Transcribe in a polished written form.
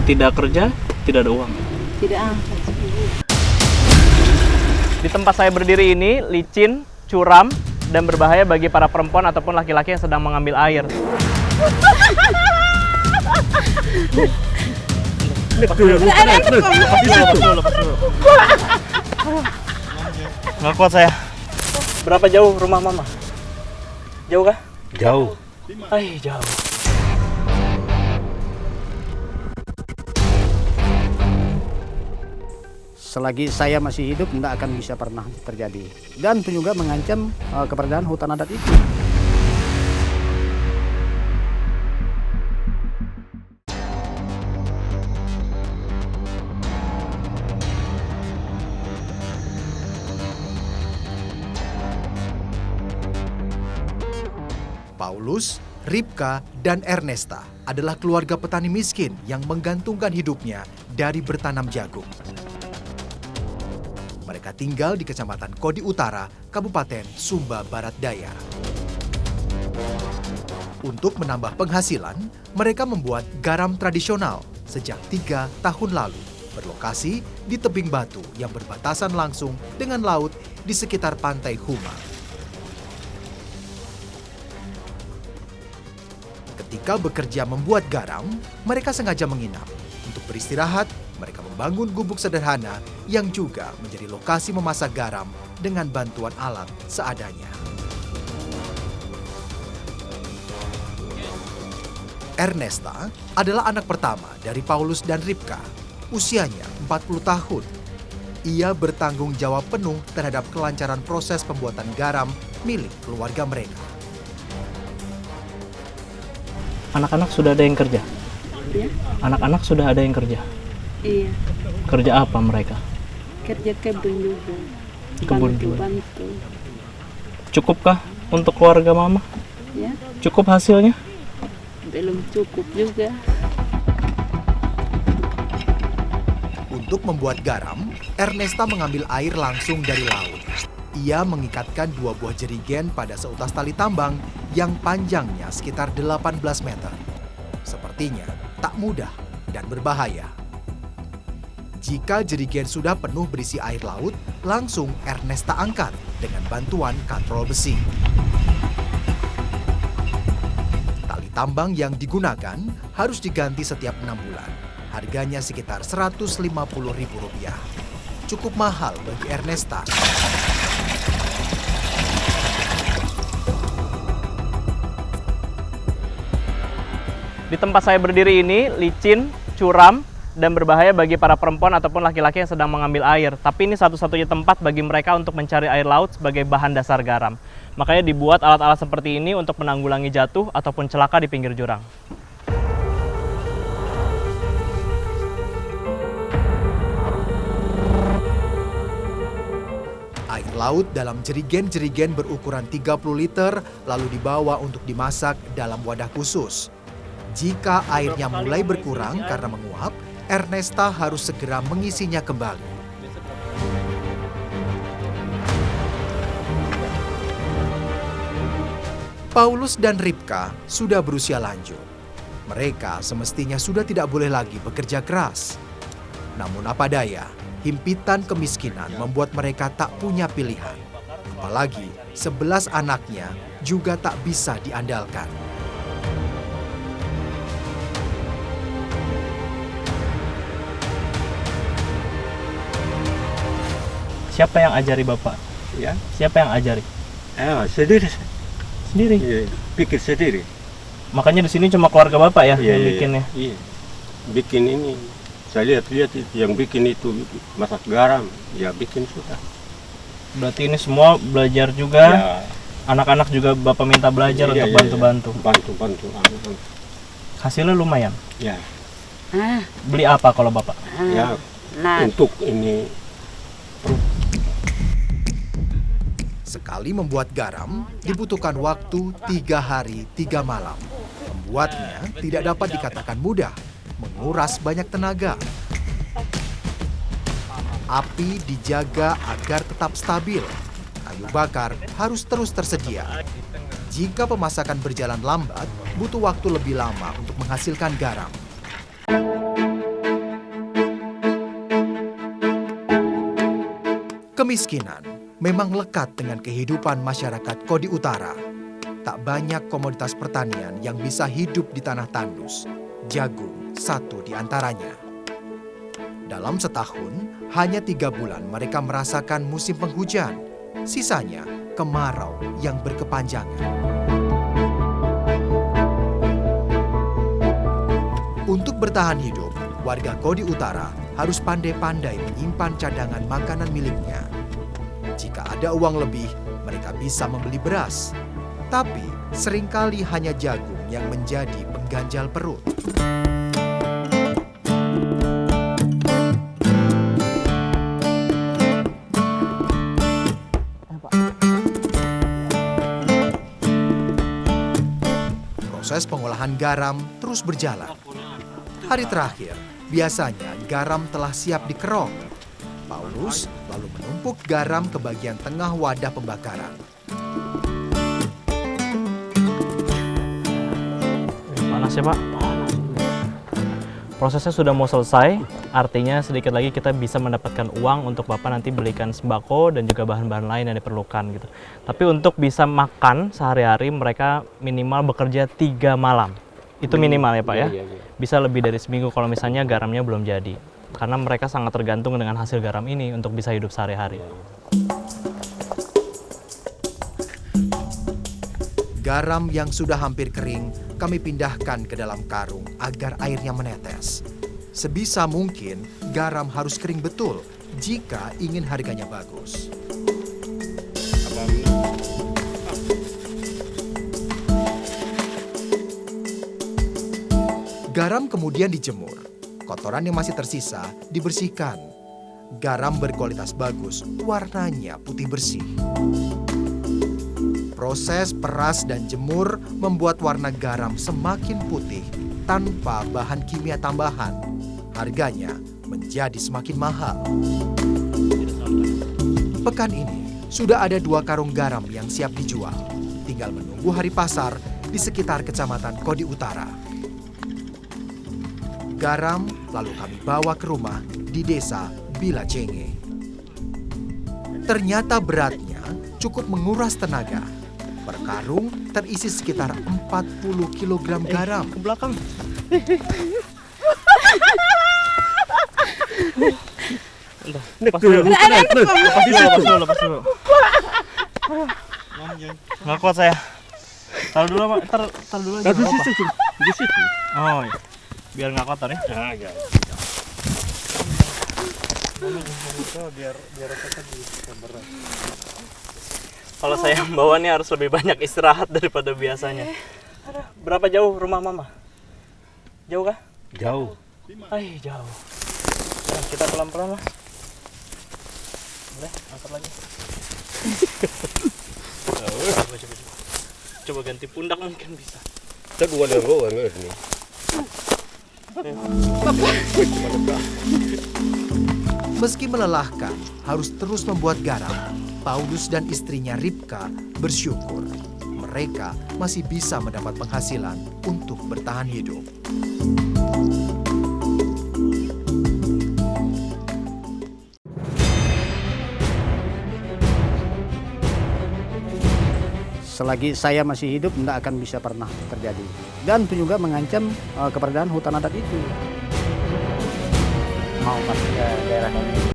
tidak kerja, tidak ada uang. Tidak angkat. Di tempat saya berdiri ini licin, curam, dan berbahaya bagi para perempuan ataupun laki-laki yang sedang mengambil air. Lepas dulu. Nggak kuat saya. Berapa jauh rumah mama? Jauh kah? Jauh. Jauh. Selagi saya masih hidup, tidak akan bisa pernah terjadi. Dan itu juga mengancam keberadaan hutan adat itu. Paulus, Ripka, dan Ernesta adalah keluarga petani miskin yang menggantungkan hidupnya dari bertanam jagung. Mereka tinggal di Kecamatan Kodi Utara, Kabupaten Sumba Barat Daya. Untuk menambah penghasilan, mereka membuat garam tradisional sejak 3 tahun lalu, berlokasi di tebing batu yang berbatasan langsung dengan laut di sekitar Pantai Huma. Ketika bekerja membuat garam, mereka sengaja menginap. Untuk beristirahat, mereka membangun gubuk sederhana yang juga menjadi lokasi memasak garam dengan bantuan alat seadanya. Ernesta adalah anak pertama dari Paulus dan Ripka. Usianya 40 tahun. Ia bertanggung jawab penuh terhadap kelancaran proses pembuatan garam milik keluarga mereka. Anak-anak sudah ada yang kerja? Ya? Anak-anak sudah ada yang kerja? Iya. Kerja apa mereka? Kerja kebun juga. Kebun juga. Bantu. Cukupkah untuk keluarga mama? Ya, Cukup hasilnya? belum cukup juga. Untuk membuat garam, Ernesta mengambil air langsung dari laut. Ia mengikatkan 2 buah jerigen pada seutas tali tambang yang panjangnya sekitar 18 meter. Sepertinya tak mudah dan berbahaya. Jika jerigen sudah penuh berisi air laut, langsung Ernesta angkat dengan bantuan katrol besi. Tali tambang yang digunakan harus diganti setiap 6 bulan. Harganya sekitar Rp150.000. Cukup mahal bagi Ernesta. Di tempat saya berdiri ini licin, curam, dan berbahaya bagi para perempuan ataupun laki-laki yang sedang mengambil air. Tapi ini satu-satunya tempat bagi mereka untuk mencari air laut sebagai bahan dasar garam. Makanya dibuat alat-alat seperti ini untuk menanggulangi jatuh ataupun celaka di pinggir jurang. Air laut dalam jerigen-jerigen berukuran 30 liter lalu dibawa untuk dimasak dalam wadah khusus. Jika airnya mulai berkurang karena menguap, Ernesta harus segera mengisinya kembali. Paulus dan Ripka sudah berusia lanjut. Mereka semestinya sudah tidak boleh lagi bekerja keras. Namun apa daya, himpitan kemiskinan membuat mereka tak punya pilihan. Apalagi 11 anaknya juga tak bisa diandalkan. Siapa yang ajari Bapak? Ya, Siapa yang ajari? sendiri. Sendiri. Iya, bikin sendiri. Makanya di sini cuma keluarga Bapak ya Iya, yang iya, bikinnya. Iya. Bikin ini. Saya lihat itu yang bikin itu masak garam, ya bikin sudah. Berarti ini semua belajar juga. Ya, Anak-anak juga Bapak minta belajar untuk iya, bantu-bantu. Bantu-bantu. Hasilnya lumayan. Ya, Beli apa kalau Bapak? ya untuk ini Sekali membuat garam, dibutuhkan waktu 3 hari 3 malam. Membuatnya tidak dapat dikatakan mudah, menguras banyak tenaga. Api dijaga agar tetap stabil. Kayu bakar harus terus tersedia. Jika pemasakan berjalan lambat, butuh waktu lebih lama untuk menghasilkan garam. Kemiskinan memang lekat dengan kehidupan masyarakat Kodi Utara. Tak banyak komoditas pertanian yang bisa hidup di tanah tandus. Jagung satu di antaranya. Dalam setahun, hanya 3 bulan mereka merasakan musim penghujan. Sisanya kemarau yang berkepanjangan. Untuk bertahan hidup, warga Kodi Utara harus pandai-pandai menyimpan cadangan makanan miliknya. Jika ada uang lebih, mereka bisa membeli beras. Tapi seringkali hanya jagung yang menjadi pengganjal perut. Proses pengolahan garam terus berjalan. Hari terakhir, biasanya garam telah siap dikerok. Paulus lalu menumpuk garam ke bagian tengah wadah pembakaran. Panas ya Pak? Prosesnya sudah mau selesai, artinya sedikit lagi kita bisa mendapatkan uang untuk Bapak nanti belikan sembako dan juga bahan-bahan lain yang diperlukan gitu. Tapi untuk bisa makan sehari-hari mereka minimal bekerja 3 malam. Itu minimal ya Pak ya? Bisa lebih dari seminggu kalau misalnya garamnya belum jadi. Karena mereka sangat tergantung dengan hasil garam ini untuk bisa hidup sehari-hari. Garam yang sudah hampir kering kami pindahkan ke dalam karung agar airnya menetes. Sebisa mungkin garam harus kering betul jika ingin harganya bagus. Garam kemudian dijemur. Kotoran yang masih tersisa dibersihkan. Garam berkualitas bagus, warnanya putih bersih. Proses peras dan jemur membuat warna garam semakin putih tanpa bahan kimia tambahan. Harganya menjadi semakin mahal. Pekan ini sudah ada 2 karung garam yang siap dijual. Tinggal menunggu hari pasar di sekitar Kecamatan Kodi Utara. Garam lalu kami bawa ke rumah di desa Bilacenge. Ternyata beratnya cukup menguras tenaga. Per karung terisi sekitar 40 kg garam. Ke belakang. Lepas dulu. Lepas dulu. Nggak kuat saya. Taruh dulu Pak, taruh dulu aja. Di situ. Oh iya. Biar nggak kotor ya. Ya. Kalau saya membawa nih harus lebih banyak istirahat daripada biasanya. Berapa jauh rumah Mama? Jauh kah? Jauh. Jauh. Nah, kita pelan-pelan lah. Boleh, angkat lagi. Coba ganti pundak mungkin bisa. Saya bukan yang bawa ini. Meski melelahkan, harus terus membuat garam. Paulus dan istrinya Ripka bersyukur mereka masih bisa mendapat penghasilan untuk bertahan hidup. Selagi saya masih hidup, tidak akan bisa pernah terjadi. Dan itu juga mengancam keberadaan hutan adat itu. Mau masuk ke daerah ini.